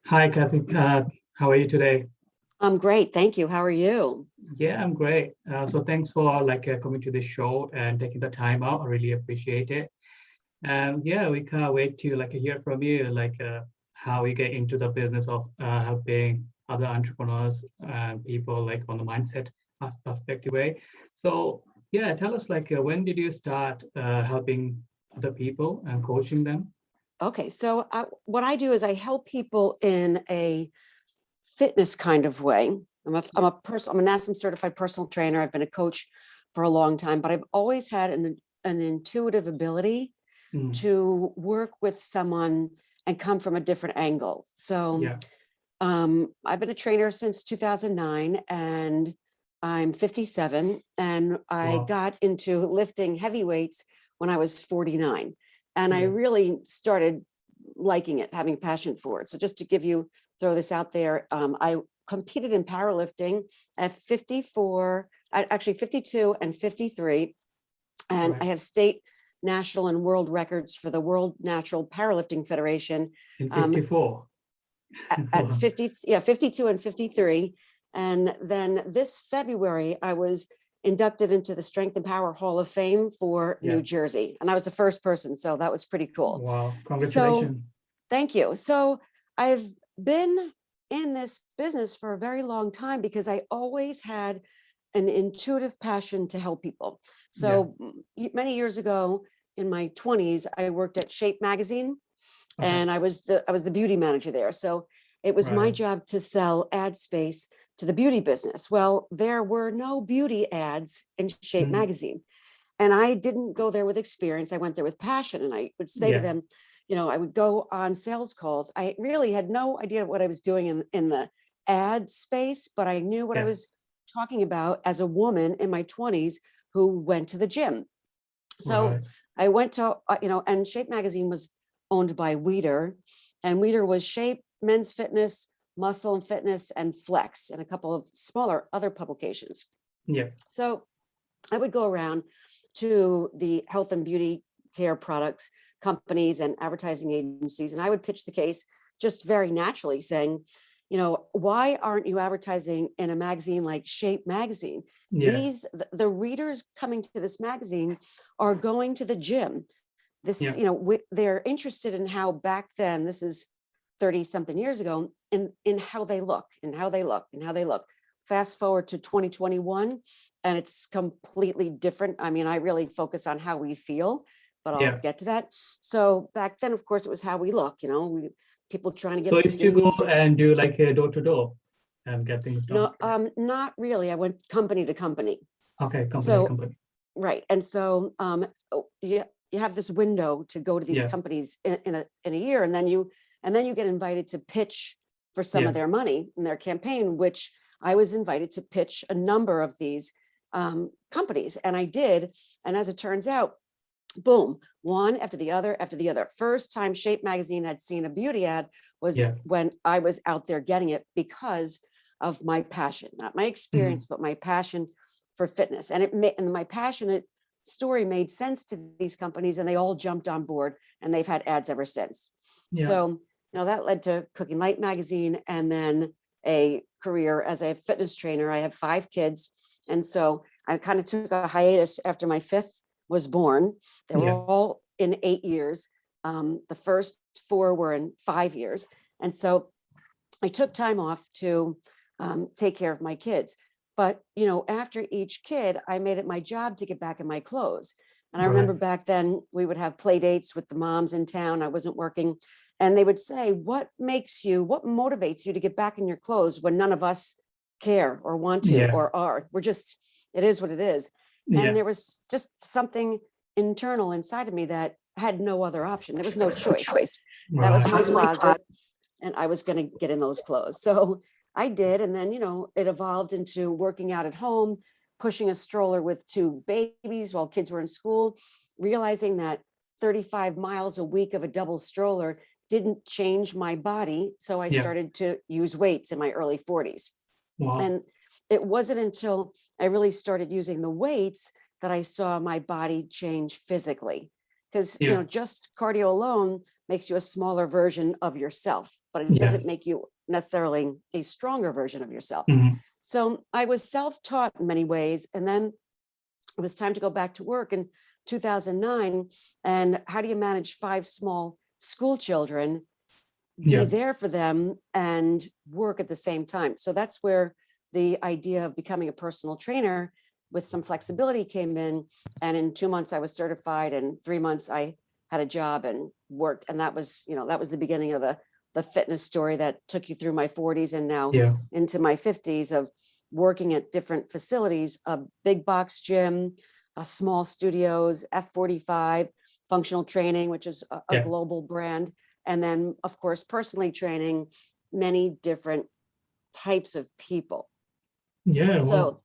Hi, Kathy. How are you today? I'm great. Thank you. How are you? Yeah, I'm great. So thanks for coming to the show and taking the time out. I really appreciate it. And yeah, we can't wait to hear from you how you get into the business of helping other entrepreneurs and people on the mindset perspective way. So yeah, tell us when did you start helping other people and coaching them? Okay, so what I do is I help people in a fitness kind of way. I'm a NASM certified personal trainer. I've been a coach for a long time, but I've always had an intuitive ability Mm, to work with someone and come from a different angle. So yeah. I've been a trainer since 2009, and I'm 57, and I Wow. got into lifting heavy weights when I was 49. And I Yeah. really started liking it, having a passion for it. So just to throw this out there, I competed in powerlifting at 54, actually 52 and 53. And I Right. have state, national, and world records for the World Natural Powerlifting Federation. In Um, 54. at 50, yeah, 52 and 53. And then this February, I was inducted into the Strength and Power Hall of Fame for Yeah. New Jersey. And I was the first person. So that was pretty cool. Wow. So Congratulations. thank you. So I've been in this business for a very long time because I always had an intuitive passion to help people. Yeah. So many years ago in my 20s, I worked at Shape magazine, Okay. and I was the beauty manager there. So it was my Right. job to sell ad space to the beauty business. Well, there were no beauty ads in Shape Mm, magazine, and I didn't go there with experience. I went there with passion, and I would say to yeah. them, I would go on sales calls. I really had no idea what I was doing in the ad space, but I knew what I Yeah. was talking about as a woman in my 20s who went to the gym. So Right. I went to, and Shape magazine was owned by Weider, and Weider was Shape, Men's Fitness, Muscle and Fitness, and Flex, and a couple of smaller other publications. Yeah. So I would go around to the health and beauty care products companies and advertising agencies, and I would pitch the case just very naturally, saying, why aren't you advertising in a magazine like Shape magazine? Yeah. The readers coming to this magazine are going to the gym. This, Yeah. they're interested in how back then, this is 30 something years ago, in how they look and how they look and how they look. Fast forward to 2021, and it's completely different. I mean, I really focus on how we feel, but I'll Yeah. get to that. So back then, of course, it was how we look, people trying to get So a used to go squeeze. and do a door to door and get things done, No, right? not really. I went company to company. Okay. Company to So, company. right. And so you have this window to go to these Yeah. companies in a year, and then you get invited to pitch for some Yeah. of their money in their campaign, which I was invited to pitch a number of these companies, and I did. And as it turns out, boom, one after the other. First time Shape magazine had seen a beauty ad was Yeah. when I was out there getting it because of my passion, not my Hmm. experience, but my passion for fitness. And my passionate story made sense to these companies, and they all jumped on board, and they've had ads ever since. Yeah. So, that led to Cooking Light magazine, and then a career as a fitness trainer. I have 5 kids. And so I kind of took a hiatus after my fifth was born. They were Yeah. all in 8 years. The first 4 were in 5 years. And so I took time off to take care of my kids. But, after each kid, I made it my job to get back in my clothes. And I Right. remember back then we would have play dates with the moms in town. I wasn't working. And they would say, what motivates you to get back in your clothes when none of us care or want to Yeah. or are? It is what it is. And Yeah. there was just something internal inside of me that had no other option. There was no choice. That was my Right. closet, and I was going to get in those clothes. So I did. And then, it evolved into working out at home, pushing a stroller with 2 babies while kids were in school, realizing that 35 miles a week of a double stroller didn't change my body. So I Yeah. started to use weights in my early 40s. Wow. And it wasn't until I really started using the weights that I saw my body change physically. Because, Yeah. just cardio alone makes you a smaller version of yourself, but it Yeah. doesn't make you necessarily a stronger version of yourself. Mhm. So I was self-taught in many ways. And then it was time to go back to work in 2009. And how do you manage 5 small school children, be Yeah. there for them and work at the same time? So that's where the idea of becoming a personal trainer with some flexibility came in. And in 2 months I was certified, and 3 months I had a job and worked. And that was, that was the beginning of the fitness story that took you through my 40s and now Yeah. into my 50s of working at different facilities, a big box gym, small studios, F45, functional training, which is a Yeah. global brand. And then, of course, personally training many different types of people. Yeah. Wow. So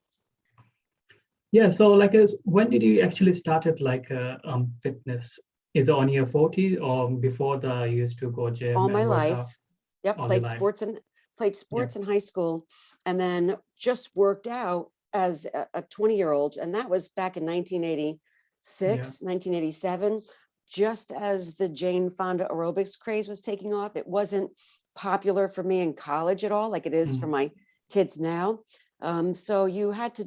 Yeah. So like, when did you actually started like fitness? Is it on your 40 or before that you used to go gym all my and work out life, yep, all your life? played Yeah. sports in high school, and then just worked out as a 20-year-old. And that was back in Yeah. 1986, 1987, just as the Jane Fonda aerobics craze was taking off. It wasn't popular for me in college at all, like it is for Mhm. my kids now. So you had to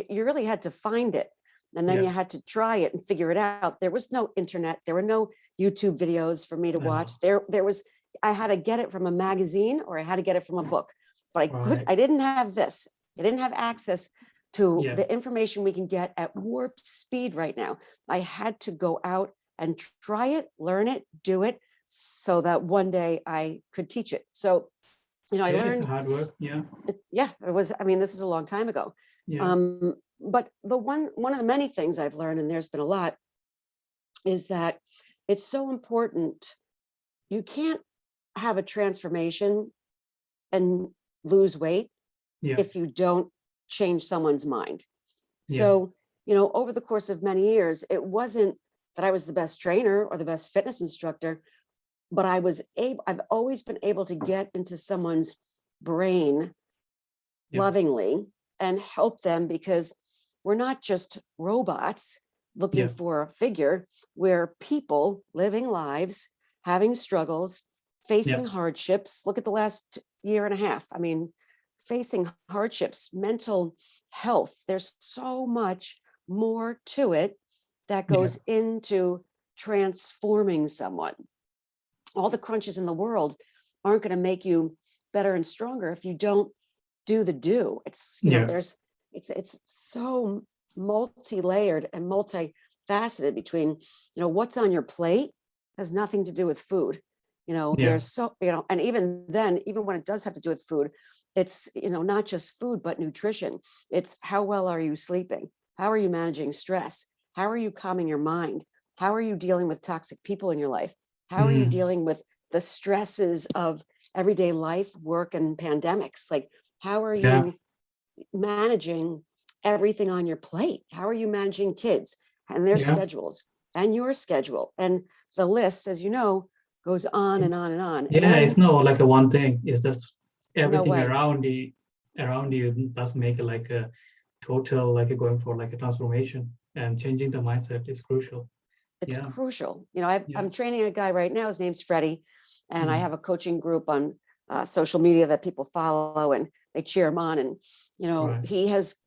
you really had to find it. And then Yeah. you had to try it and figure it out. There was no internet. There were no YouTube videos for me to I know. watch. There was, I had to get it from a magazine or I had to get it from a book. But Right. I didn't have this. I didn't have access to Yeah. the information we can get at warp speed right now. I had to go out and try it, learn it, do it, so that one day I could teach it. So, I Yeah. It's learned, hard work. Yeah. yeah, it was, I mean, this is a long time ago. Yeah. But the one of the many things I've learned, and there's been a lot, is that it's so important. You can't have a transformation and lose weight Yeah. if you don't change someone's mind. Yeah. So, over the course of many years, it wasn't that I was the best trainer or the best fitness instructor, but I've always been able to get into someone's brain Yeah. lovingly and help them, because we're not just robots looking Yeah. for a figure. We're people living lives, having struggles, Yeah. facing hardships. Look at the last year and a half. I mean, facing hardships, mental health. There's so much more to it that Yeah. goes into transforming someone. All the crunches in the world aren't going to make you better and stronger if you don't do the do. It's, Yeah. it's so multi-layered and multifaceted between, what's on your plate has nothing to do with food. Yeah. There's so, and even then, even when it does have to do with food, it's, not just food, but nutrition. It's how well are you sleeping? How are you managing stress? How are you calming your mind? How are you dealing with toxic people in your life? How are you Mm. dealing with the stresses of everyday life, work, and pandemics? Like, how are Yeah. you managing everything on your plate? How are you managing kids and their Yeah. schedules and your schedule? And the list, as you know, goes on and on and on. And Yeah. It's then, not like a one thing. It's that no everything way. around you does make it like a total, like going for like a transformation, and changing the mindset is crucial. It's Yeah. crucial. Yeah. I'm training a guy right now. His name's Freddie, and I Mm. have a coaching group on social media that people follow, and they cheer him on. And Right.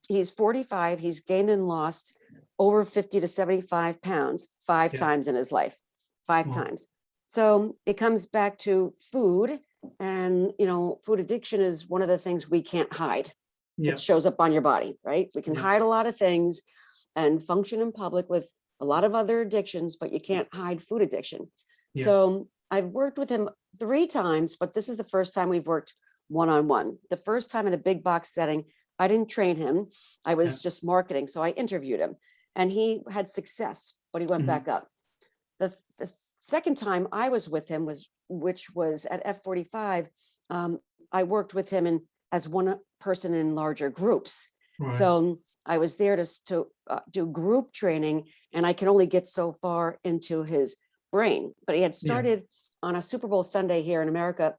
he's 45. He's gained and lost over 50 to 75 pounds 5 Yeah. times in his life, 5 Wow. times. So it comes back to food, and food addiction is one of the things we can't hide. Yeah. It shows up on your body, right? We can Yeah. hide a lot of things and function in public with a lot of other addictions, but you can't hide food addiction. Yeah. So I've worked with him 3 times, but this is the first time we've worked one-on-one. The first time in a big box setting, I didn't train him. I Yeah. was just marketing. So I interviewed him and he had success, but he went Mhm. back up. The second time I was with him which was at F45. I worked with him as one person in larger groups. Right. So I was there to do group training, and I can only get so far into his brain. But he had Yeah. started on a Super Bowl Sunday here in America,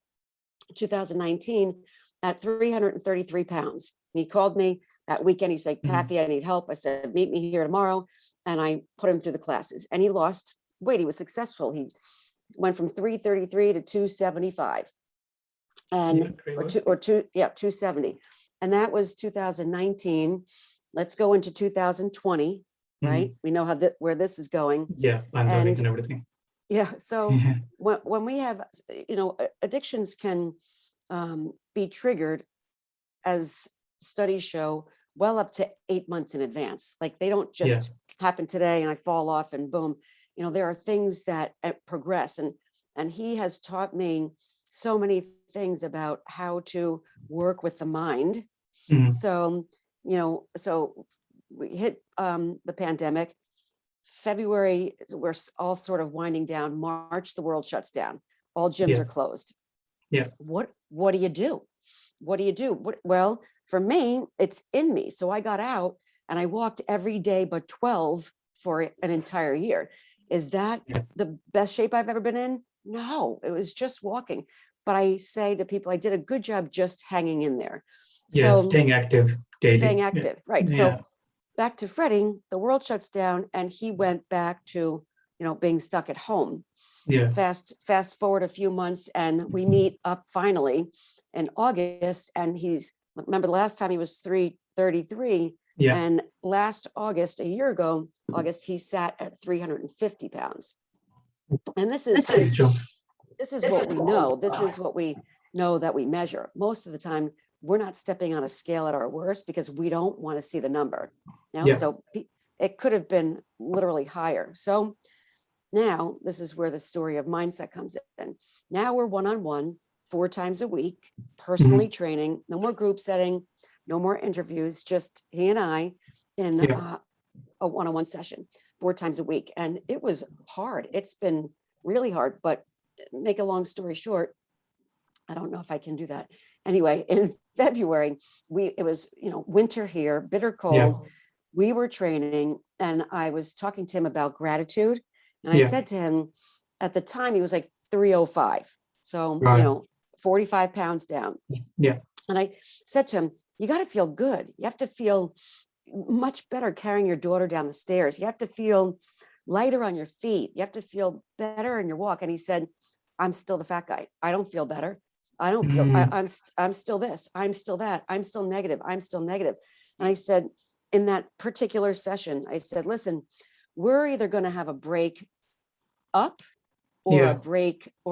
2019, at 333 pounds. And he called me that weekend. He said, Mhm. Kathy, I need help. I said, meet me here tomorrow. And I put him through the classes, and he lost weight. He was successful. He went from 333 to 275, and Yeah, great or work. two or two, yeah, 270. And that was 2019. Let's go into 2020, right? Mhm. We know how where this is going. Yeah, pandemic And and everything. yeah, so Yeah. when we have, addictions can be triggered, as studies show, well up to 8 months in advance. Like they don't Yeah. just happen today and I fall off and boom. There are things that progress, and he has taught me so many things about how to work with the mind. Mhm. So, so we hit the pandemic. February, we're all sort of winding down. March, the world shuts down. All gyms Yeah. are closed. Yeah. What do you do? What do you do? Well, for me, it's in me. So I got out and I walked every day but 12 for an entire year. Is that Yeah. the best shape I've ever been in? No, it was just walking. But I say to people, I did a good job just hanging in there. Yeah. So Staying active staying daily. Yeah. active, right? Yeah. So back to Freddie, the world shuts down and he went back to, being stuck at home. Yeah. Fast forward a few months and we meet up finally in August, and remember the last time he was 333, Yeah. and last August, a year ago, August, he sat at 350 pounds. And this is Big jump. what we know. This is what we know that we measure. Most of the time, we're not stepping on a scale at our worst because we don't want to see the number. Yeah. So it could have been literally higher. So now this is where the story of mindset comes in. Now we're one-on-one 4 times a week, personally training, no more group setting, no more interviews, just he and I in Yeah. a one-on-one session 4 times a week. And it was hard. It's been really hard, but make a long story short, I don't know if I can do that. Anyway, in February, it was, winter here, bitter cold. Yeah. We were training and I was talking to him about gratitude. And I Yeah. said to him, at the time, he was like 305. So, Right. 45 pounds down. Yeah. And I said to him, you got to feel good. You have to feel much better carrying your daughter down the stairs. You have to feel lighter on your feet. You have to feel better in your walk. And he said, I'm still the fat guy. I don't feel better. I don't feel, I'm still this, I'm still that, I'm still negative. I'm still negative. And I said, in that particular session, I said, listen, we're either going to have a break up or Yeah.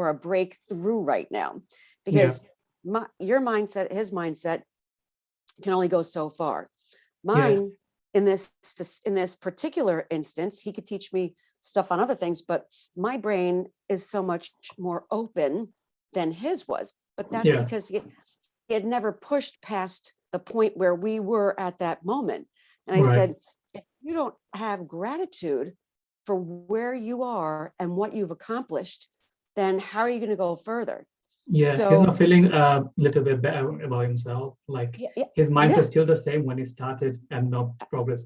a breakthrough right now, Yeah. because your mindset, his mindset can only go so far. Yeah. Mine, in this particular instance, he could teach me stuff on other things, but my brain is so much more open than his was. But that's Yeah. because he had never pushed past the point where we were at that moment. And I Right. said, if you don't have gratitude for where you are and what you've accomplished, then how are you going to go further? Yeah. He's So not feeling a little bit better about himself. Like yeah, his mindset yeah, is still the same when he started and no progress.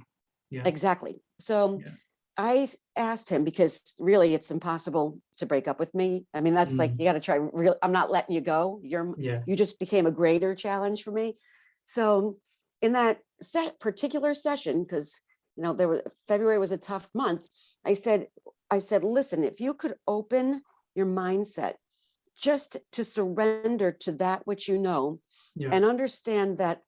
Yeah. exactly. So Yeah. I asked him, because really it's impossible to break up with me. I mean, that's like, you got to try real. I'm not letting you go. Yeah. You just became a greater challenge for me. So in that particular session, because, February was a tough month. I said, listen, if you could open your mindset just to surrender to that which you know, Yeah. and understand that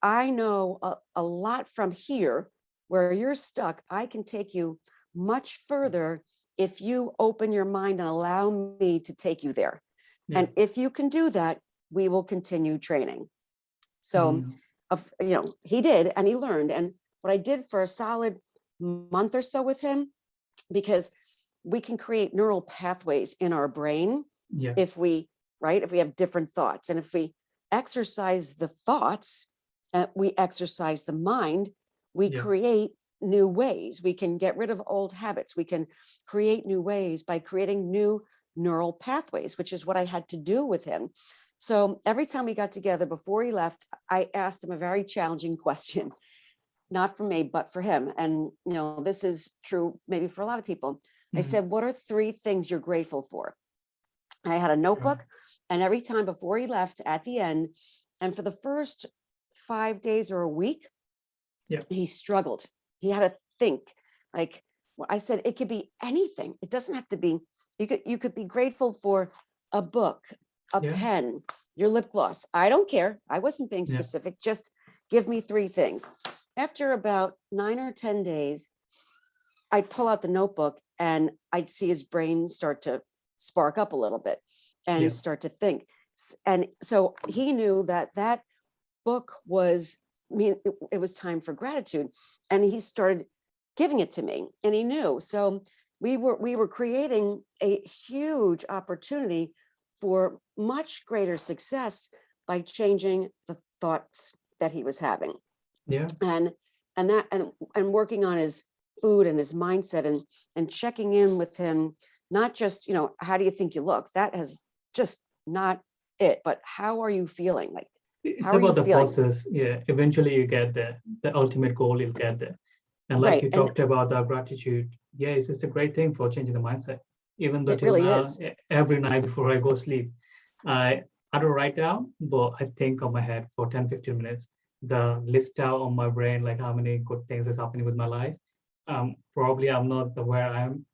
I know a lot from here where you're stuck. I can take you much further if you open your mind and allow me to take you there. Yeah. And if you can do that, we will continue training. So, he did, and he learned. And what I did for a solid month or so with him, because we can create neural pathways in our brain Yeah. if we have different thoughts. And if we exercise the thoughts, we exercise the mind, we Yeah. create new ways. We can get rid of old habits. We can create new ways by creating new neural pathways, which is what I had to do with him. So every time we got together before he left, I asked him a very challenging question, not for me, but for him. And, this is true maybe for a lot of people. I said, what are 3 things you're grateful for? I had a notebook, and every time before he left at the end, and for the first 5 days or a week, Yeah. he struggled. He had to think. Like I said, it could be anything. It doesn't have to be You could be grateful for a book, a Yeah. pen, your lip gloss. I don't care. I wasn't being Yeah. specific. Just give me 3 things. After about 9 or 10 days, I'd pull out the notebook and I'd see his brain start to spark up a little bit Yeah. and start to think. And so he knew that that book was, I mean, it was time for gratitude. And he started giving it to me and he knew. So we were creating a huge opportunity for much greater success by changing the thoughts that he was having. Yeah. And working on his food and his mindset and checking in with him, not just, how do you think you look? That has just not it, but how are you feeling? Like, It's how are you about the feeling? process. Yeah. Eventually you get there. The ultimate goal, you'll get there. And like Right. you And talked about the gratitude, yeah, it's just a great thing for changing the mindset. Even though it till really now, is. every night before I go sleep, I don't write down, but I think on my head for 10, 15 minutes, the list out on my brain, like how many good things is happening with my life. Probably I'm not the where I am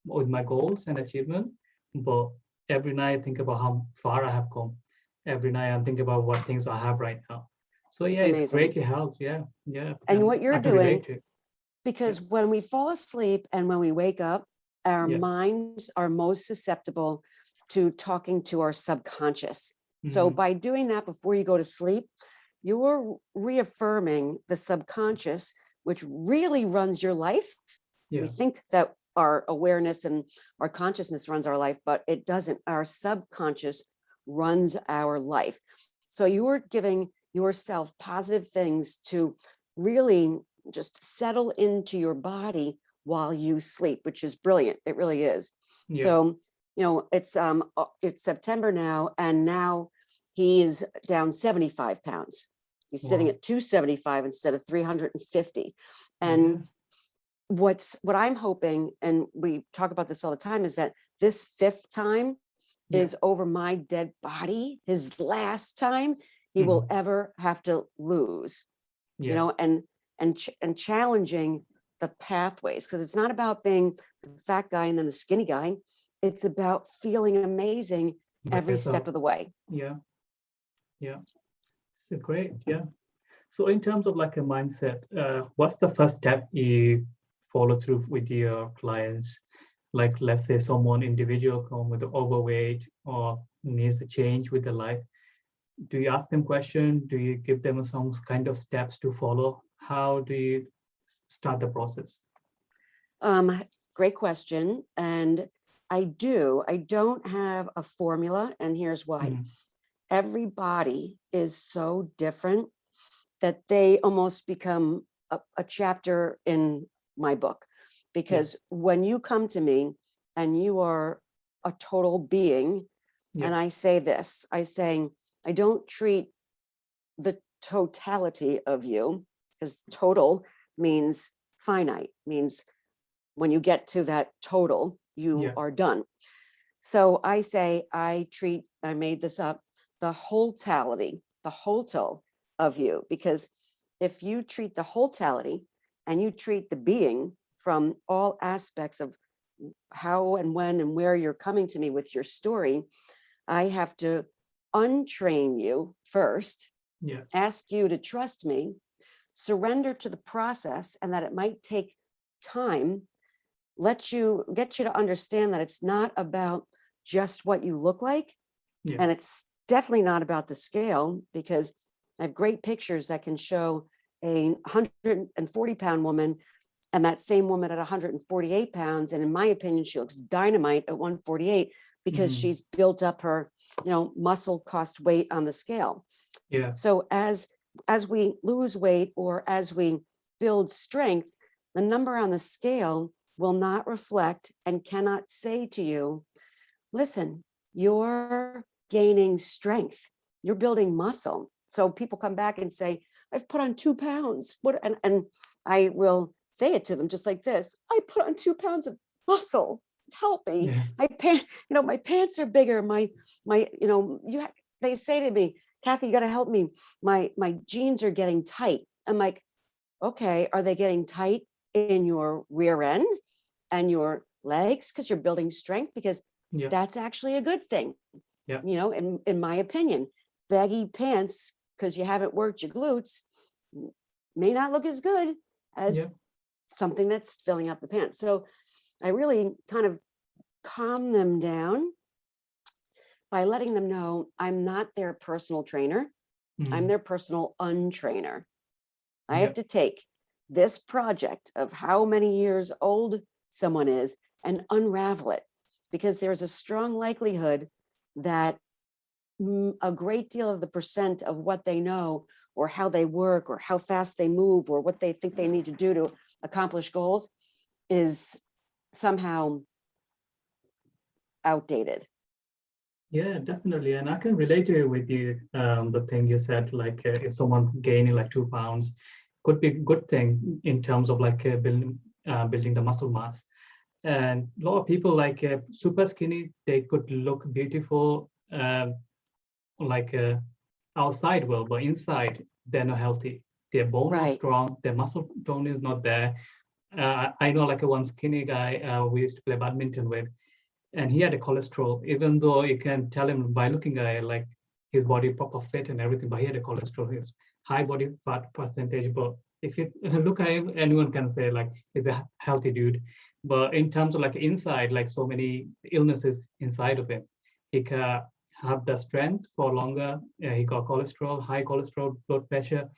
with my goals and achievement, but every night I think about how far I have come. Every night I'm thinking about what things I have right now. So It's yeah, it's amazing. greatly helps. Yeah, yeah, And and what you're I can doing, relate to it. Yeah, because when we fall asleep and when we wake up, our yeah. minds are most susceptible to talking to our subconscious. So Mhm. by doing that before you go to sleep, you're reaffirming the subconscious, which really runs your life. We Yeah, think that our awareness and our consciousness runs our life, but it doesn't. Our subconscious runs our life. So you are giving yourself positive things to really just settle into your body while you sleep, which is brilliant. It really is. yeah. So, it's September now, and now he is down 75 pounds. He's sitting Wow. at 275 instead of 350. Yeah, And what I'm hoping, and we talk about this all the time, is that this 5th time yeah. is over my dead body, his last time he will Mhm. ever have to lose, Yeah, and challenging the pathways, because it's not about being the fat guy and then the skinny guy. It's about feeling amazing by every step yourself. of the way. Yeah, yeah. So great. Yeah. So in terms of like a mindset, what's the first step you follow through with your clients? Like let's say someone individual come with overweight or needs a change with their life. Do you ask them question? Do you give them some kind of steps to follow? How do you start the process? Um, Great question. And I don't have a formula, and here's why. Mhm. Everybody is so different that they almost become a chapter in my book. Yeah, Because when you come to me and you are a total being, yeah, and I say this, I don't treat the totality of you, because total means finite, means when you get to that total, you yeah, are done. So I say, I made this up, the wholetality, the wholetal of you, because if you treat the wholetality and you treat the being from all aspects of how and when and where you're coming to me with your story, I have to untrain you first, yeah, ask you to trust me, surrender to the process, and that it might take time, get you to understand that it's not about just what you look like. yeah. And it's definitely not about the scale, because I have great pictures that can show a 140-pound woman and that same woman at 148 pounds. And in my opinion, she looks dynamite at 148 because Mhm. she's built up her, muscle cost weight on the scale. Yeah, So as we lose weight or as we build strength, the number on the scale will not reflect and cannot say to you, listen, you're gaining strength, you're building muscle. So people come back and say, I've put on 2 pounds. What? And I will say it to them just like this: I put on 2 pounds of muscle. Help me. yeah, My pants are bigger. They say to me, Kathy, you got to help me. My jeans are getting tight. I'm like, okay, are they getting tight in your rear end and your legs because you're building strength? Because Yeah. That's actually a good thing. Yeah. You know, in my opinion, baggy pants, because you haven't worked your glutes, may not look as good as Yeah. something that's filling up the pants. So I really kind of calm them down by letting them know I'm not their personal trainer. I'm Mm. their personal untrainer. I Yeah. have to take this project of how many years old someone is and unravel it, because there's a strong likelihood that a great deal of the percent of what they know or how they work or how fast they move or what they think they need to do to accomplish goals is somehow outdated. Yeah, definitely. And I can relate to it with you. The thing you said, like if someone gaining like 2 pounds, could be a good thing in terms of like building the muscle mass. And a lot of people like super skinny, they could look beautiful, like outside well, but inside they're not healthy. Their bone not Right. strong, their muscle tone is not there. I know like a one skinny guy we used to play badminton with, and he had a cholesterol, even though you can tell him by looking at it, like his body proper fit and everything, but he had a cholesterol, his high body fat percentage. But if you look at him, anyone can say like he's a healthy dude. But in terms of like inside, like so many illnesses inside of him, he can have the strength for longer. He got cholesterol, high cholesterol, blood pressure.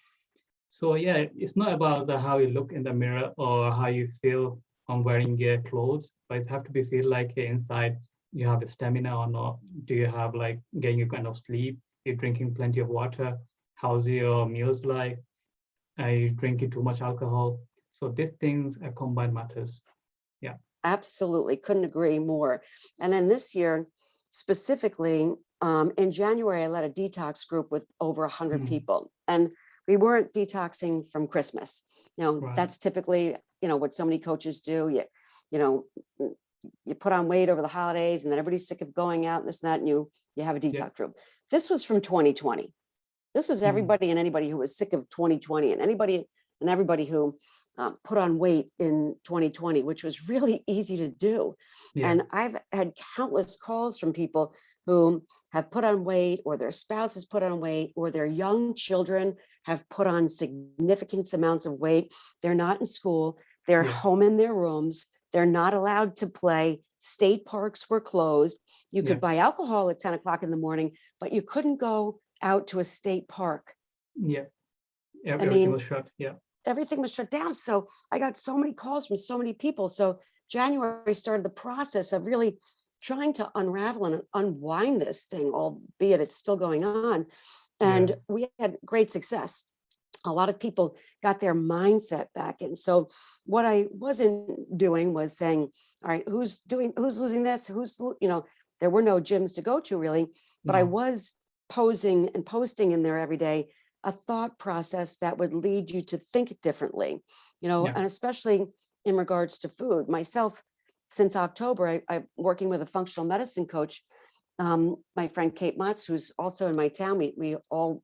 So yeah, it's not about the how you look in the mirror or how you feel on wearing your clothes, but it have to be feel like inside you have a stamina or not. Do you have like getting a kind of sleep? You're drinking plenty of water. How's your meals like? Are you drinking too much alcohol? So these things are combined matters. Yeah. Absolutely. Couldn't agree more. And then this year, specifically, in January, I led a detox group with over 100 Mm, people. And we weren't detoxing from Christmas. You know, right. that's typically, you know, what so many coaches do. You know, you put on weight over the holidays and then everybody's sick of going out and this and that, and you have a Yeah. detox group. This was from 2020. This is Mm, everybody and anybody who was sick of 2020 and anybody and everybody who put on weight in 2020, which was really easy to do. yeah. And I've had countless calls from people who have put on weight, or their spouses put on weight, or their young children have put on significant amounts of weight. They're not in school, they're Yeah. home in their rooms, they're not allowed to play. State parks were closed. You Yeah. could buy alcohol at 10 o'clock in the morning, but you couldn't go out to a state park. Yeah. I Everything mean, was shut. Yeah. everything was shut down. So I got so many calls from so many people. So January started the process of really trying to unravel and unwind this thing, albeit it's still going on. Yeah. And we had great success. A lot of people got their mindset back. And so what I wasn't doing was saying, all right, who's losing this? There were no gyms to go to really, but I No. was posing and posting in there every day a thought process that would lead you to think differently, Yeah. and especially in regards to food. Myself, since October, I'm working with a functional medicine coach, my friend Kate Motz, who's also in my town. We all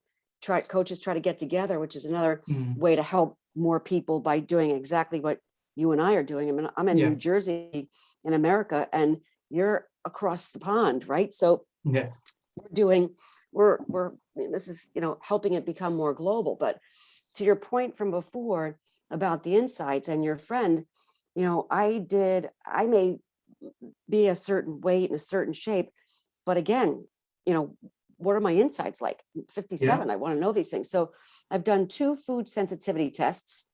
coaches try to get together, which is another Mm, way to help more people by doing exactly what you and I are doing. I mean, I'm in yeah. New Jersey in America, and you're across the pond, right? So Yeah. we're doing, we're this is, helping it become more global. But to your point from before about the insights and your friend, I may be a certain weight and a certain shape, but again, what are my insights like? I'm Yeah. 57, I want to know these things. So I've done 2 food sensitivity tests,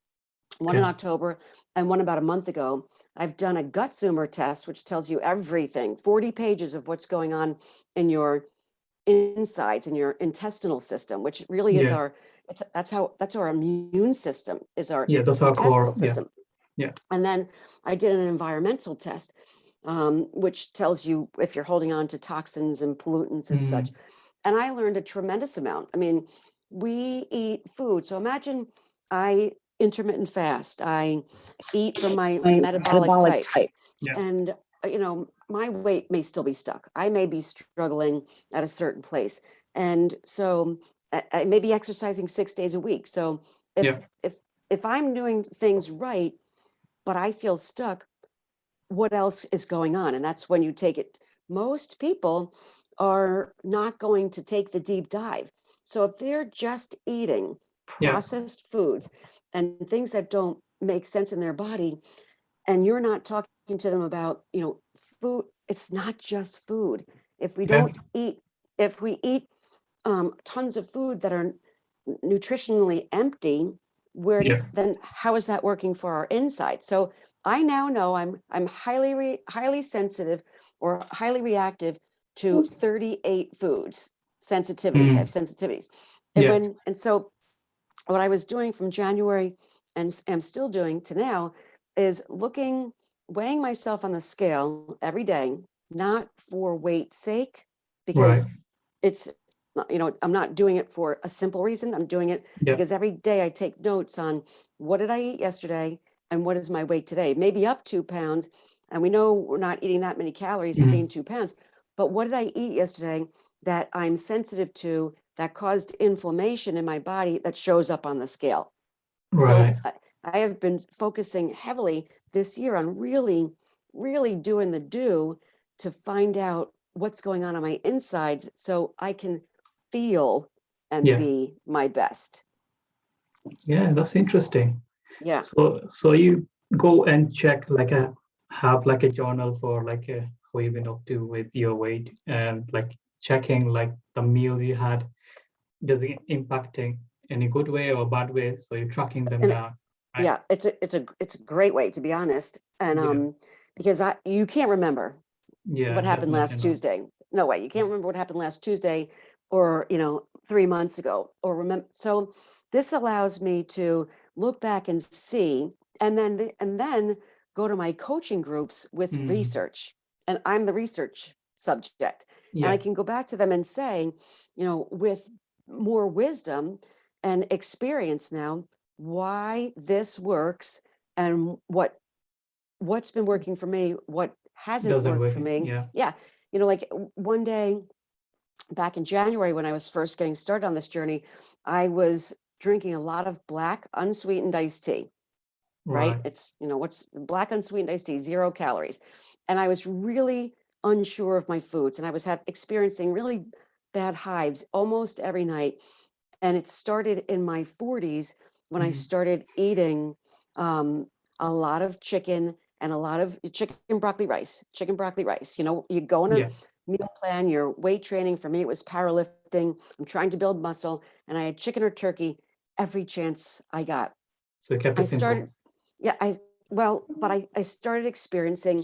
one in Okay. October and one about a month ago. I've done a gut zoomer test, which tells you everything, 40 pages of what's going on in your insides, in your intestinal system, which really is Yeah. that's our immune system, is our Yeah. That's our intestinal core. Yeah. system. Yeah. And then I did an environmental test, which tells you if you're holding on to toxins and pollutants and such. Mm, And I learned a tremendous amount. I mean, we eat food. So imagine I intermittent fast. I eat from my My metabolic metabolic type. type. yeah. And, my weight may still be stuck. I may be struggling at a certain place. And so I may be exercising 6 days a week. So Yeah. if I'm doing things right, but I feel stuck, what else is going on? And that's when you take it most people are not going to take the deep dive. So if they're just eating Yeah. processed foods and things that don't make sense in their body, and you're not talking to them about, food, it's not just food. If we Yeah. don't eat, if we eat tons of food that are nutritionally empty, Yeah. then how is that working for our inside? So I now know I'm highly sensitive or highly reactive to 38 foods, sensitivities. I have Mm. sensitivities. Yeah. And so what I was doing from January and am still doing to now is weighing myself on the scale every day, not for weight's sake, Right. because it's I'm not doing it for a simple reason. I'm doing it Yeah. because every day I take notes on what did I eat yesterday and what is my weight today. Maybe up 2 pounds, and we know we're not eating that many calories to gain Mm. 2 pounds, but what did I eat yesterday that I'm sensitive to, that caused inflammation in my body that shows up on the scale? So Right. I have been focusing heavily this year on really doing the do to find out what's going on my insides so I can feel and Yeah. be my best. Yeah. That's interesting. Yeah. So you go and check like have like a journal for like how you've been up to with your weight and like checking like the meals you had, does it impacting any good way or bad way? So you're tracking them And down, right? yeah, it's a great way, to be honest. And Yeah. because you can't remember Yeah. what happened Definitely last not. Tuesday. No way. You can't remember what happened last Tuesday or, 3 months ago or remember. So this allows me to look back and see, and then go to my coaching groups with Mm. research. And I'm the research subject. And I Yeah. can go back to them and say, with more wisdom and experience now, why this works and what's been working for me, what hasn't Doesn't worked work. for me. Yeah. Yeah. Like one day back in January, when I was first getting started on this journey, I was drinking a lot of black unsweetened iced tea, right? Right. It's, what's black unsweetened iced tea, 0 calories. And I was really unsure of my foods, and I was experiencing really bad hives almost every night. And it started in my 40s when I Mm. started eating a lot of chicken and a lot of chicken, broccoli, rice. You go on a Yeah. meal plan, you're weight training. For me, it was powerlifting. I'm trying to build muscle, and I had chicken or turkey every chance I got. So you kept it I started, simple. yeah, but I started experiencing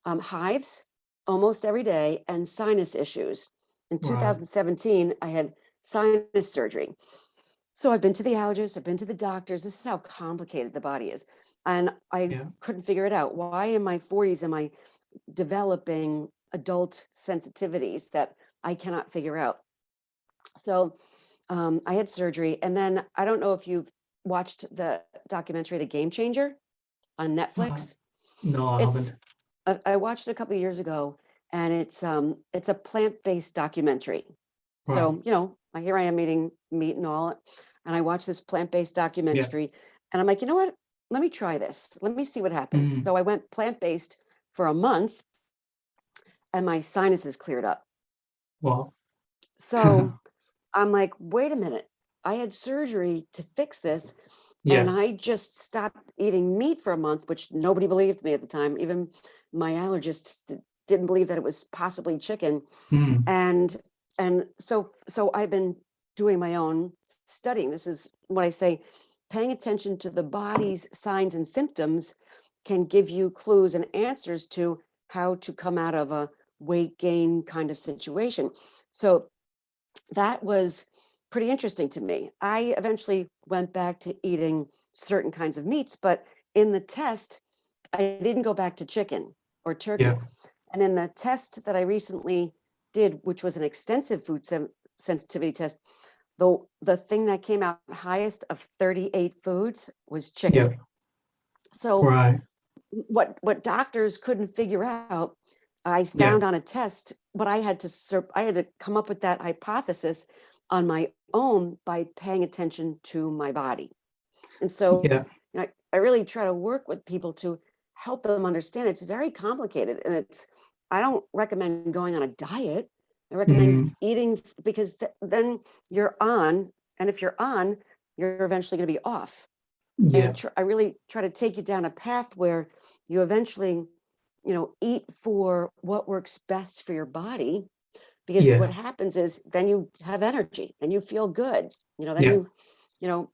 hives almost every day and sinus issues. In Right. 2017, I had sinus surgery. So I've been to the allergist, I've been to the doctors. This is how complicated the body is. And I Yeah. couldn't figure it out. Why in my 40s am I developing adult sensitivities that I cannot figure out? So I had surgery. And then I don't know if you've watched the documentary, The Game Changer on Uh, Netflix. no, I haven't. It's I watched it a couple of years ago, and it's a plant-based documentary. Right. So, here I am eating meat and all, and I watched this plant-based Yeah. documentary, and I'm like, you know what? Let me try this. Let me see what happens. Mm. So I went plant-based for a month, and my sinuses cleared up. Well. So I'm like, wait a minute. I had surgery to fix this, and Yeah. I just stopped eating meat for a month, which nobody believed me at the time. Even my allergists didn't believe that it was possibly chicken. Mm. And so I've been doing my own studying. This is what I say: paying attention to the body's signs and symptoms can give you clues and answers to how to come out of a weight gain kind of situation. So that was pretty interesting to me. I eventually went back to eating certain kinds of meats, but in the test, I didn't go back to chicken or Yeah. turkey. And in the test that I recently did, which was an extensive food sensitivity test, the thing that came out highest of 38 foods was Yeah. chicken. So Right. what doctors couldn't figure out, I Yeah. found on a test, but I had to come up with that hypothesis on my own by paying attention to my body. And so, Yeah. I really try to work with people to help them understand it's very complicated, and I don't recommend going on a diet. I recommend eating, because then you're on, and if you're on, you're eventually going to be off. Yeah. And I really try to take you down a path where you eventually, eat for what works best for your body, because Yeah. what happens is then you have energy and you feel good, then Yeah.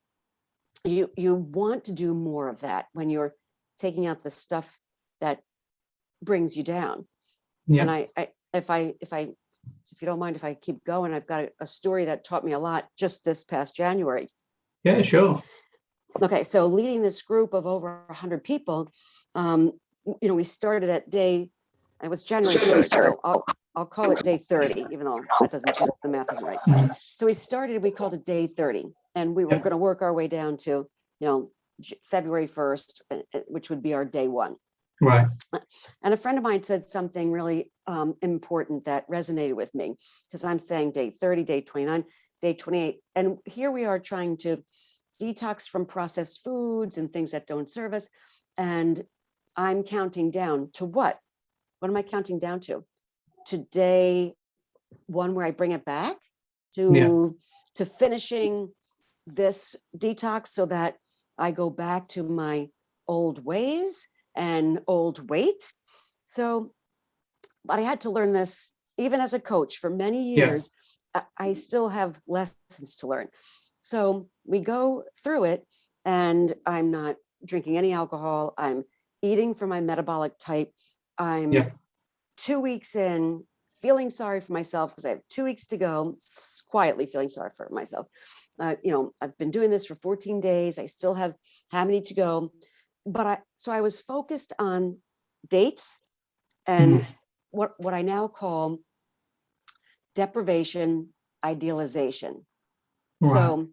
you want to do more of that when you're taking out the stuff that brings you down. Yeah. And if you don't mind, if I keep going, I've got a story that taught me a lot just this past January. Yeah, sure. Okay, so leading this group of over 100 people, we started at it was January 3rd, so I'll call it day 30, even though the math isn't right. So we called it day 30, and we were going to work our way down to, February 1st, which would be our day 1. Right. And a friend of mine said something really important that resonated with me, because I'm saying day 30, day 29, day 28. And here we are trying to detox from processed foods and things that don't serve us. And I'm counting down to what? What am I counting down to? To day 1, where I bring it back to finishing this detox so that I go back to my old ways and old weight. So, but I had to learn this even as a coach for many years. I still have lessons to learn. So we go through it, and I'm not drinking any alcohol. I'm eating for my metabolic type. I'm 2 weeks in, feeling sorry for myself because I have 2 weeks to go, quietly feeling sorry for myself. I've been doing this for 14 days. I still have how many to go. But I was focused on dates and what I now call deprivation idealization. Right. So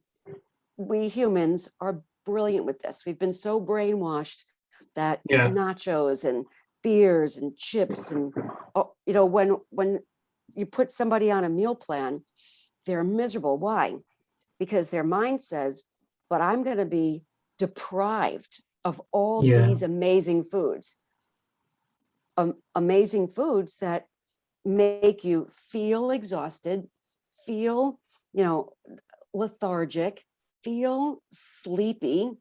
we humans are brilliant with this. We've been so brainwashed that nachos and beers and chips and when you put somebody on a meal plan, they're miserable. Why? Because their mind says, but I'm going to be deprived of all these amazing foods. Amazing foods that make you feel exhausted, feel, lethargic, feel sleepy,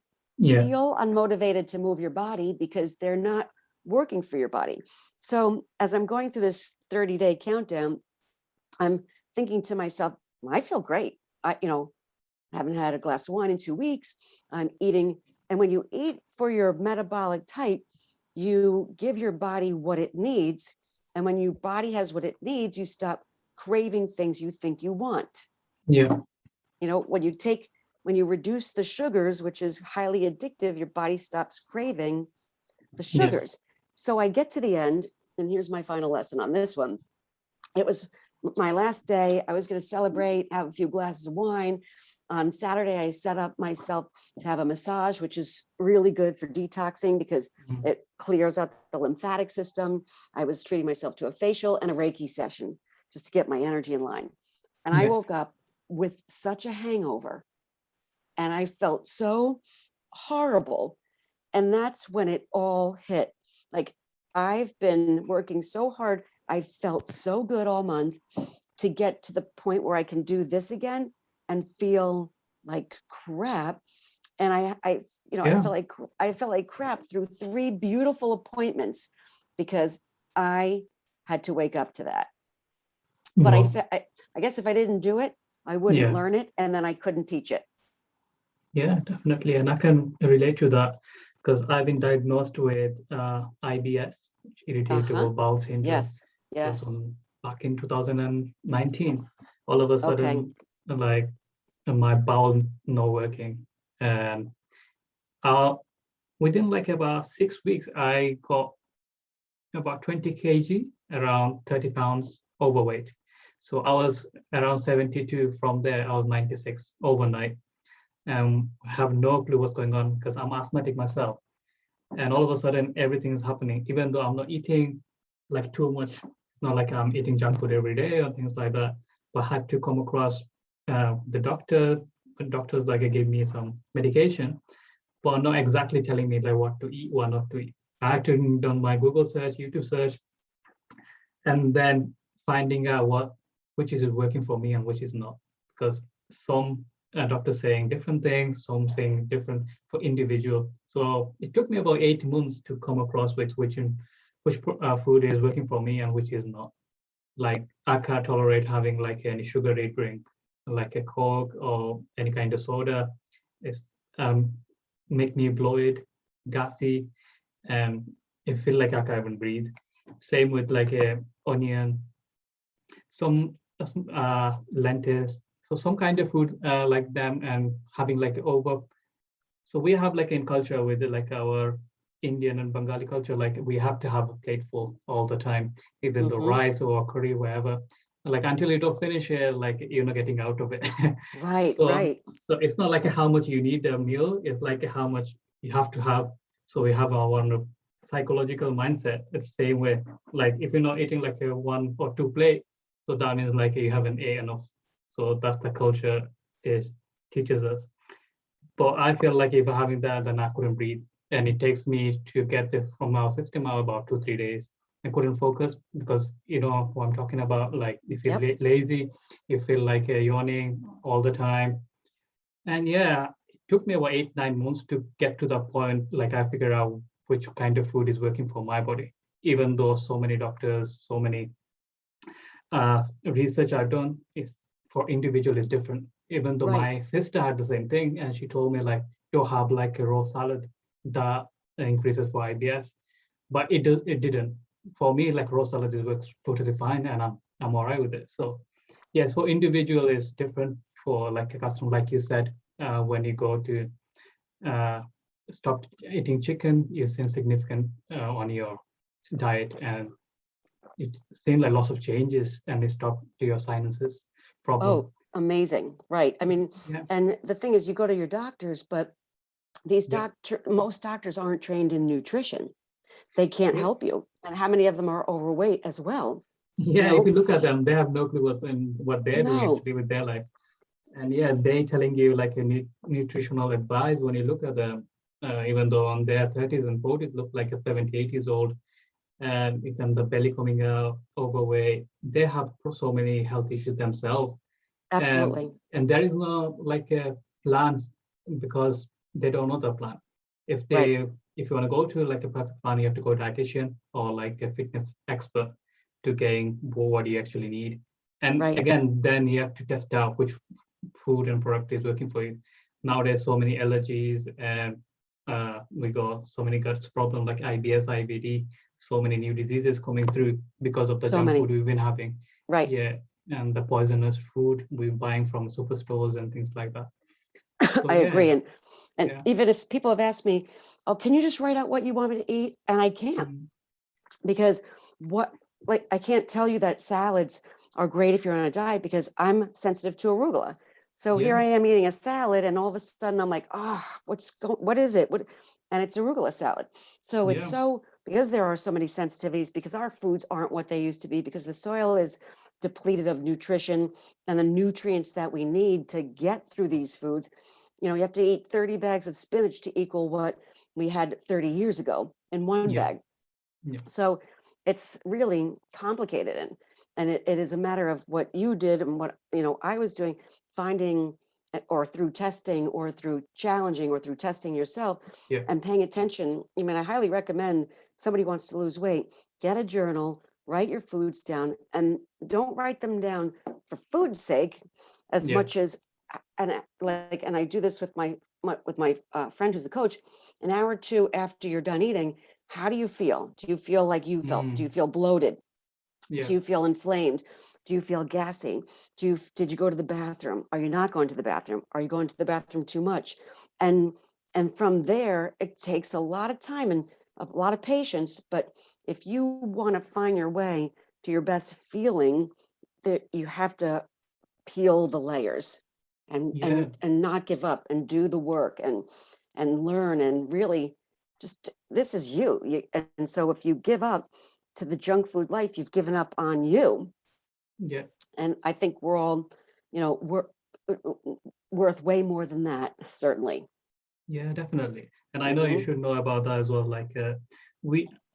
feel unmotivated to move your body because they're not working for your body. So as I'm going through this 30-day countdown, I'm thinking to myself, I feel great. I haven't had a glass of wine in 2 weeks. I'm eating. And when you eat for your metabolic type, you give your body what it needs. And when your body has what it needs, you stop craving things you think you want. Yeah. When you reduce the sugars, which is highly addictive, your body stops craving the sugars. So I get to the end, and here's my final lesson on this one. It was my last day. I was going to celebrate, have a few glasses of wine. On Saturday, I set up myself to have a massage, which is really good for detoxing because it clears out the lymphatic system. I was treating myself to a facial and a Reiki session just to get my energy in line. And I woke up with such a hangover, and I felt so horrible. And that's when it all hit. Like, I've been working so hard. I felt so good all month to get to the point where I can do this again and feel like crap. And I felt like crap through 3 beautiful appointments because I had to wake up to that. But I guess if I didn't do it, I wouldn't learn it, and then I couldn't teach it. Yeah, definitely. And I can relate to that because I've been diagnosed with IBS, irritable bowel syndrome. Yes. Back in 2019. All of a sudden, like my bowel not working. And within like about 6 weeks, I got about 20 kg, around 30 pounds overweight. So I was around 72. From there, I was 96 overnight. Have no clue what's going on because I'm asthmatic myself. And all of a sudden, everything is happening, even though I'm not eating like too much. It's not like I'm eating junk food every day or things like that. But I had to come across the doctor. The doctors gave me some medication, but not exactly telling me like what to eat, what not to eat. I had to do my Google search, YouTube search, and then finding out which is working for me and which is not, because some doctors saying different things, some saying different for individual. So it took me about 8 months to come across which food is working for me and which is not. Like I can't tolerate having like any sugary drink, like a Coke or any kind of soda. It's make me bloated, gassy, and it feel like I can't even breathe. Same with like a onion, some lentils, so some kind of food like them, and having like over. So we have like in culture with like our Indian and Bengali culture, like we have to have a plate full all the time, either the rice or curry, wherever. Like until you don't finish it, like you're not getting out of it. Right, so right. so it's not like how much you need a meal, it's like how much you have to have. So we have our own psychological mindset. It's the same way. Like if you're not eating like a 1 or 2 plate, so that means like you haven't ate enough. So that's the culture it teaches us. But I feel like if I'm having that, then I couldn't breathe. And it takes me to get this from our system out about 2, 3 days. I couldn't focus because you know what I'm talking about. Like you feel Yep. lazy, you feel like yawning all the time. And yeah, it took me about 8, 9 months to get to the point. Like I figure out which kind of food is working for my body. Even though so many doctors, so many research I've done is for individual is different. Even though Right. my sister had the same thing, and she told me like to have like a raw salad that increases for IBS, but it didn't. For me, like raw salad is works totally fine, and I'm all right with it. So yes, for individual is different. For like a customer, like you said, when you go to uh, stop eating chicken, you see significant on your diet, and it seemed like lots of changes, and it stopped to your sinuses problem. Oh, amazing. Right. I mean, Yeah, and the thing is, you go to your doctors, but these yeah, most doctors aren't trained in nutrition. They can't yeah. help you. And how many of them are overweight as well? You Yeah, if you know, look at them, they have no clue what they're doing no, actually with their life. And yeah, they telling you like a nutritional advice when you look at them, even though on their 30s and 40s look like a 70, 80 years old, and even the belly coming out, overweight, they have so many health issues themselves. And absolutely. and there is no like a plan because they don't know the plan. If Right, they if you want to go to like a perfect plan, you have to go dietitian or like a fitness expert to gain what you actually need. And right. again, then you have to test out which food and product is working for you. Nowadays, so many allergies, and we got so many guts problem like IBS, IBD, so many new diseases coming through because of the So junk food many. we've been having. Right. Yeah, and the poisonous food we're buying from superstores and things like that. So I yeah, agree. And yeah, even if people have asked me, oh, can you just write out what you want me to eat? And I can't, mm, because what, like, I can't tell you that salads are great if you're on a diet because I'm sensitive to arugula. So here yeah, I am eating a salad, and all of a sudden I'm like, oh, what is it? And it's arugula salad. So it's yeah, so, because there are so many sensitivities, because our foods aren't what they used to be, because the soil is depleted of nutrition and the nutrients that we need to get through these foods. You know, you have to eat 30 bags of spinach to equal what we had 30 years ago in one yeah, bag. yeah, So it's really complicated, and it is a matter of what you did and what I was doing, finding or through testing or through challenging or through testing yourself yeah, and paying attention. I mean, I highly recommend somebody who wants to lose weight, get a journal, write your foods down, and don't write them down for food's sake as yeah, much as and I do this with my friend who's a coach. An hour or two after you're done eating, how do you feel? Do you feel like you felt? Do you mm, feel bloated? yeah, Do you feel inflamed? Do you feel gassy? Did you go to the bathroom? Are you not going to the bathroom? Are you going to the bathroom too much? And and from there, it takes a lot of time and a lot of patience. But if you want to find your way to your best feeling, that you have to peel the layers and yeah, and not give up and do the work and learn and really just, this is you. And so if you give up to the junk food life, you've given up on you. yeah, And I think we're all, we're worth way more than that, certainly. yeah, definitely. And I know you Hmm. should know about that as well. Like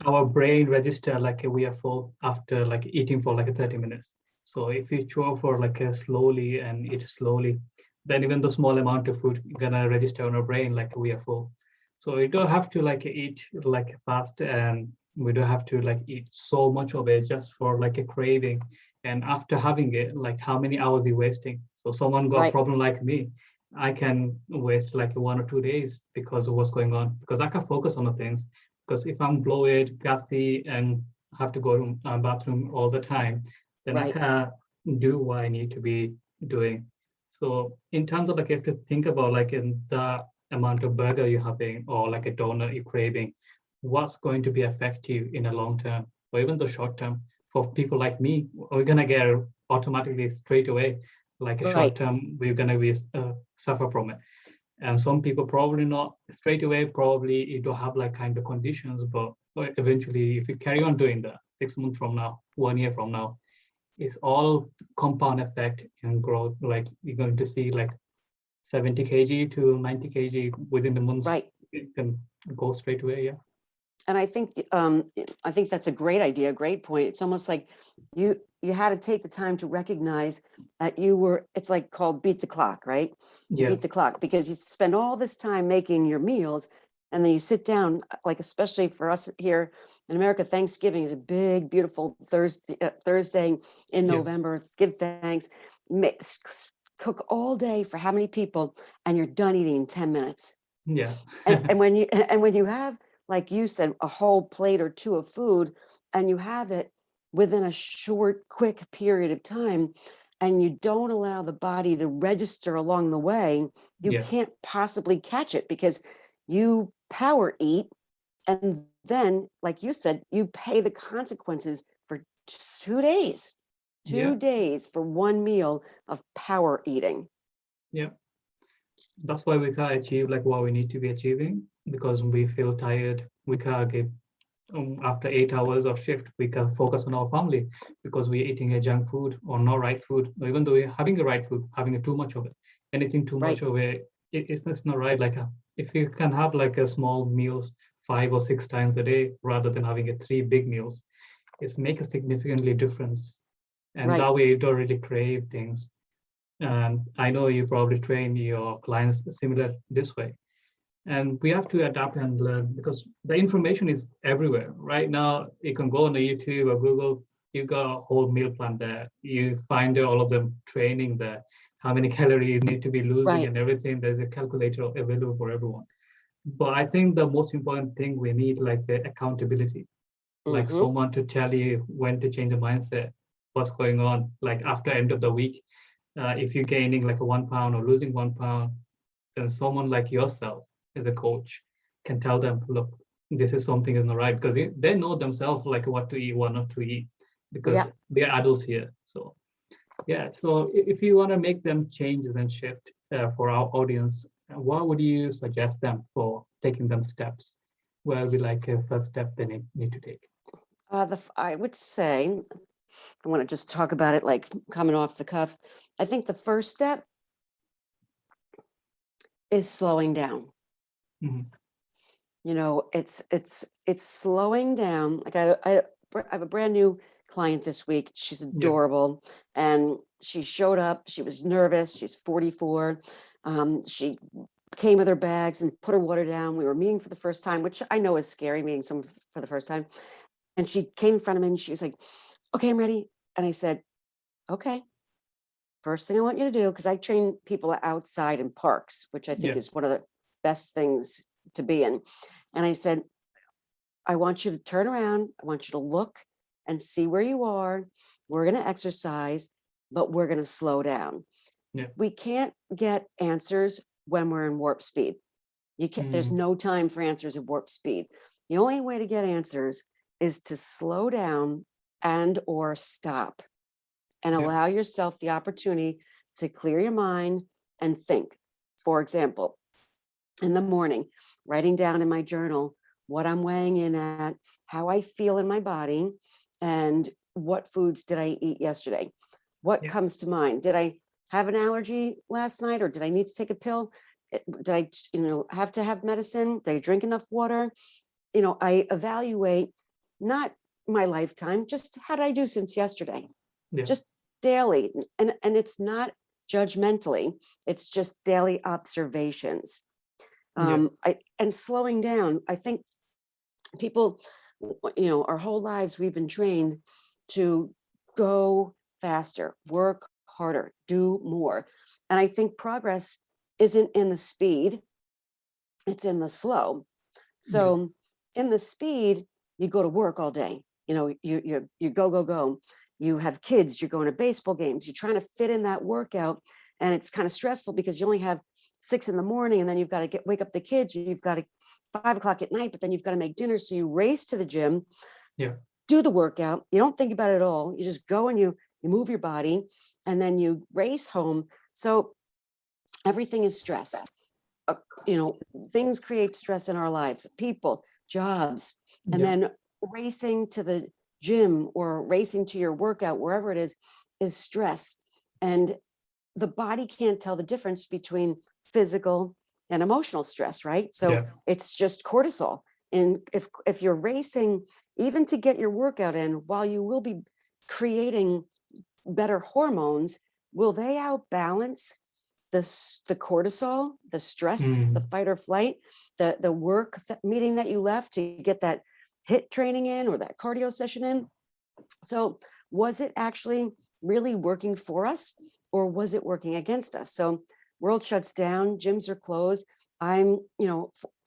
our brain register like we are full after like eating for like 30 minutes. So if you chew for like slowly and eat slowly, then even the small amount of food gonna register on our brain like we are full. So we don't have to like eat like fast, and we don't have to like eat so much of it just for like a craving. And after having it, like how many hours you wasting? So someone got a Right. problem like me, I can waste like 1 or 2 days because of what's going on, because I can focus on the things. Because if I'm bloated, gassy, and have to go to bathroom all the time, then I Right. can't do what I need to be doing. So in terms of like, you have to think about like in the amount of burger you're having or like a donut you're craving, what's going to be effective in a long term or even the short term. For people like me, we're gonna get automatically straight away like a short Right. term, we're gonna be suffer from it. And some people probably not straight away, probably you don't have like kind of conditions, but eventually if you carry on doing that 6 months from now, 1 year from now, it's all compound effect and growth. Like you're going to see like 70 kg to 90 kg within the months. Right. It can go straight away. Yeah. And I think that's a great idea, great point. It's almost like you had to take the time to recognize that you were, it's like called beat the clock, right? You Yeah. beat the clock because you spend all this time making your meals, and then you sit down, like especially for us here in America, Thanksgiving is a big, beautiful Thursday in Yeah. November. Give thanks, cook all day for how many people, and you're done eating in 10 minutes. Yeah. And when you have, like you said, a whole plate or two of food, and you have it within a short, quick period of time, and you don't allow the body to register along the way, you Yeah. can't possibly catch it because you power eat, and then, like you said, you pay the consequences for 2 days, Yeah. 2 days for one meal of power eating. Yeah. That's why we can't achieve like what we need to be achieving, because we feel tired. We can't give after 8 hours of shift, we can focus on our family because we're eating a junk food or not right food. Or even though we're having the right food, having a too much of it, anything too much Right. of it, it's not right. Like if you can have like a small meals 5 or 6 times a day rather than having a three big meals, it's make a significantly difference. And Right. that way you don't really crave things. And I know you probably train your clients similar this way, and we have to adapt and learn because the information is everywhere right now. You can go on the YouTube or Google, you got a whole meal plan there, you find all of them training there, how many calories need to be losing Right. and everything. There's a calculator available for everyone. But I think the most important thing we need like accountability, like Mm-hmm. someone to tell you when to change the mindset, what's going on, like after end of the week. If you're gaining like a 1 pound or losing 1 pound, then someone like yourself as a coach can tell them, look, this is something is not right, because they know themselves like what to eat, what not to eat, because Yeah. they're adults here. So yeah, so if you want to make them changes and shift for our audience, what would you suggest them for taking them steps? Where will be like a first step they need to take? I would say, I want to just talk about it like coming off the cuff. I think the first step is slowing down. Mhm. You know, it's slowing down. Like I have a brand new client this week. She's Yeah, adorable, and she showed up. She was nervous. She's 44. She came with her bags and put her water down. We were meeting for the first time, which I know is scary, meeting someone for the first time. And she came in front of me and she was like, "Okay, I'm ready." And I said, "Okay, first thing I want you to do," because I train people outside in parks, which I think yeah, is one of the best things to be in. And I said, "I want you to turn around. I want you to look and see where you are. We're going to exercise, but we're going to slow down. yeah. We can't get answers when we're in warp speed. You can't, there's Mm, no time for answers at warp speed. The only way to get answers is to slow down and or stop and yeah, allow yourself the opportunity to clear your mind and think. For example, in the morning, writing down in my journal what I'm weighing in at, how I feel in my body, and what foods did I eat yesterday? What yeah, comes to mind? Did I have an allergy last night, or did I need to take a pill? Did I, have to have medicine? Did I drink enough water? I evaluate not my lifetime, just how did I do since yesterday? Yeah. Just daily. And it's not judgmentally, it's just daily observations. Yeah. And slowing down. I think people, our whole lives we've been trained to go faster, work harder, do more. And I think progress isn't in the speed, it's in the slow. So in the speed, you go to work all day. You go. You have kids, you're going to baseball games, you're trying to fit in that workout. And it's kind of stressful because you only have 6 in the morning, and then you've got to wake up the kids, you've got to 5 o'clock at night, but then you've got to make dinner. So you race to the gym, do the workout. You don't think about it at all. You just go and you move your body, and then you race home. So everything is stress. Things create stress in our lives, people, jobs, and then racing to the gym or racing to your workout, wherever it is stress. And the body can't tell the difference between physical and emotional stress, right? So it's just cortisol. And if you're racing, even to get your workout in, while you will be creating better hormones, will they outbalance the cortisol, the stress, the fight or flight, the work meeting that you left to get that HIIT training in or that cardio session in? So was it actually really working for us, or was it working against us? So world shuts down, gyms are closed. I'm,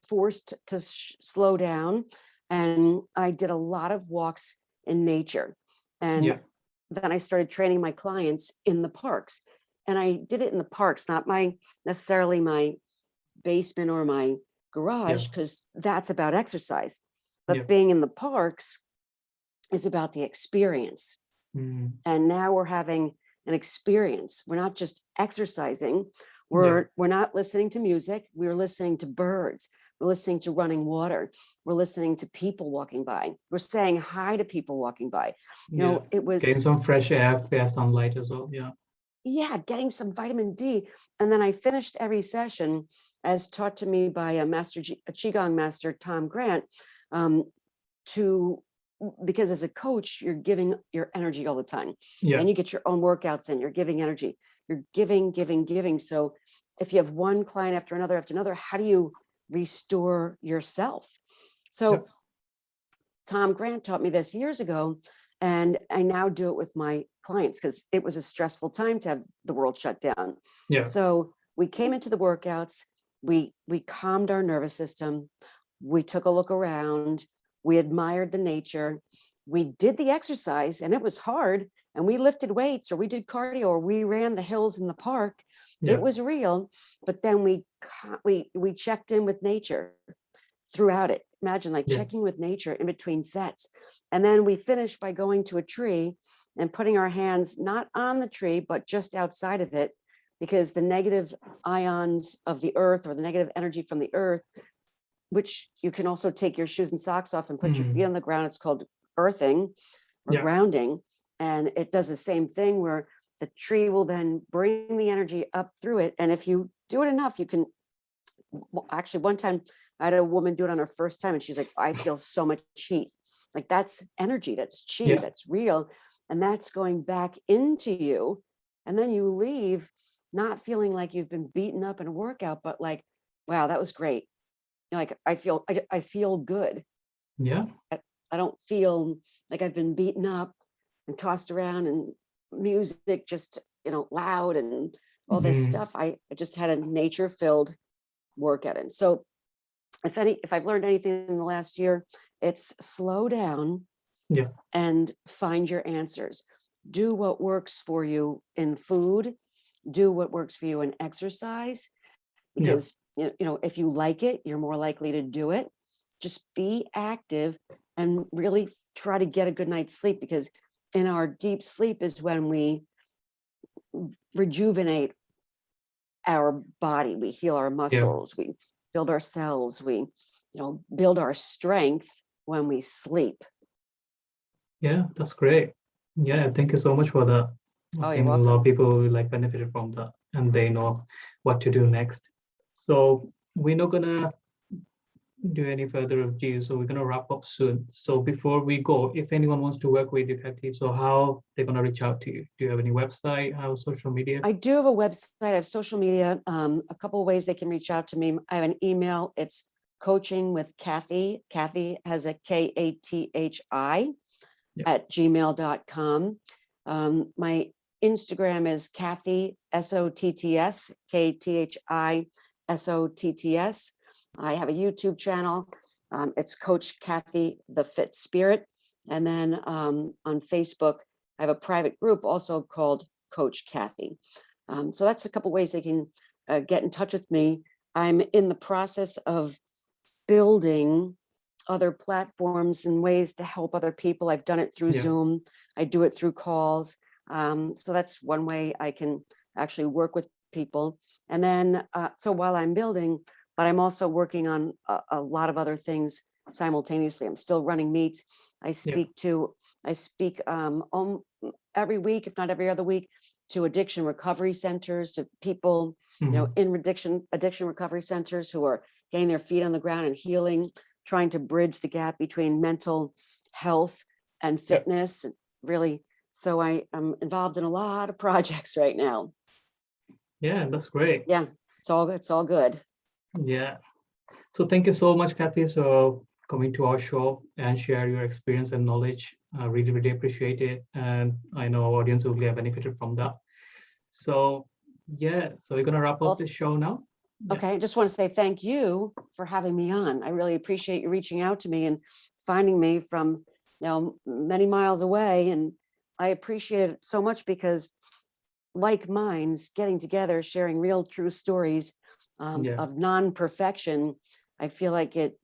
forced to slow down, and I did a lot of walks in nature. And then I started training my clients in the parks. And I did it in the parks, not necessarily my basement or my garage, because that's about exercise. But being in the parks is about the experience. And now we're having an experience. We're not just exercising. We're not listening to music. We're listening to birds. We're listening to running water. We're listening to people walking by. We're saying hi to people walking by. It was getting some fresh air, fair sunlight as well. Getting some vitamin D. And then I finished every session, as taught to me by a Qigong master, Tom Grant, because as a coach, you're giving your energy all the time. And you get your own workouts in, you're giving energy, you're giving. So if you have one client after another, how do you restore yourself? So Tom Grant taught me this years ago, and I now do it with my clients because it was a stressful time to have the world shut down. So we came into the workouts, we calmed our nervous system, we took a look around, we admired the nature, we did the exercise, and it was hard, and we lifted weights, or we did cardio, or we ran the hills in the park. It was real. But then we checked in with nature throughout it. Imagine checking with nature in between sets. And then we finished by going to a tree and putting our hands not on the tree, but just outside of it, because the negative ions of the earth, or the negative energy from the earth, which you can also take your shoes and socks off and put your feet on the ground. It's called earthing or grounding. And it does the same thing, where the tree will then bring the energy up through it. And if you do it enough, you can actually, one time I had a woman do it on her first time, and she's like, I feel so much heat. Like, that's energy, that's chi, that's real. And that's going back into you. And then you leave not feeling like you've been beaten up in a workout, but like, wow, that was great. Like, I feel good. I don't feel like I've been beaten up and tossed around, and music just, loud and all this stuff. I just had a nature-filled workout. And so if I've learned anything in the last year, it's slow down and find your answers. Do what works for you in food, do what works for you in exercise, because if you like it, you're more likely to do it. Just be active and really try to get a good night's sleep, because in our deep sleep is when we rejuvenate our body, we heal our muscles, we build our cells, we build our strength when we sleep. That's great. Thank you so much for that. I think a lot of people benefited from that, and they know what to do next. So we're not gonna do any further ado, so we're gonna wrap up soon. So before we go, if anyone wants to work with you, Kathi, so how they're gonna reach out to you? Do you have any website? How social media? I do have a website, I have social media, a couple of ways they can reach out to me. I have an email, it's coaching with Kathi. Kathi has a KATHI Yeah. at gmail.com. My Instagram is Kathi SOTTS, KTHI SOTTS. I have a YouTube channel. It's Coach Kathi, the Fit Spirit. And then on Facebook, I have a private group also called Coach Kathi. So that's a couple ways they can get in touch with me. I'm in the process of building other platforms and ways to help other people. I've done it through Yeah. Zoom. I do it through calls. So that's one way I can actually work with people. And then, so while I'm building, but I'm also working on a lot of other things simultaneously. I'm still running meets. I speak every week, if not every other week, to addiction recovery centers, to people, you know, in addiction recovery centers who are getting their feet on the ground and healing, trying to bridge the gap between mental health and fitness. Really, so I am involved in a lot of projects right now. Yeah, that's great. Yeah, it's all good. Yeah. So thank you so much, Kathi, so coming to our show and share your experience and knowledge. I really, really appreciate it. And I know our audience will get benefited from that. So yeah, so we're gonna wrap up this show now. Yeah. Okay, I just want to say thank you for having me on. I really appreciate you reaching out to me and finding me from, you know, many miles away. And I appreciate it so much because like minds getting together, sharing real true stories of non-perfection, I feel like it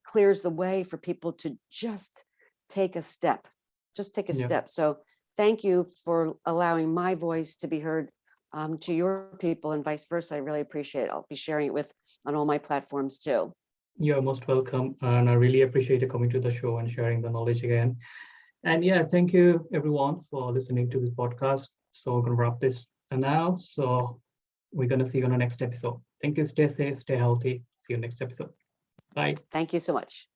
clears the way for people to just take a step, So thank you for allowing my voice to be heard to your people and vice versa. I really appreciate it. I'll be sharing it on all my platforms too. You're most welcome. And I really appreciate you coming to the show and sharing the knowledge again. And yeah, thank you everyone for listening to this podcast. So we're gonna wrap this now. So we're gonna see you on the next episode. Thank you. Stay safe, stay healthy. See you next episode. Bye. Thank you so much.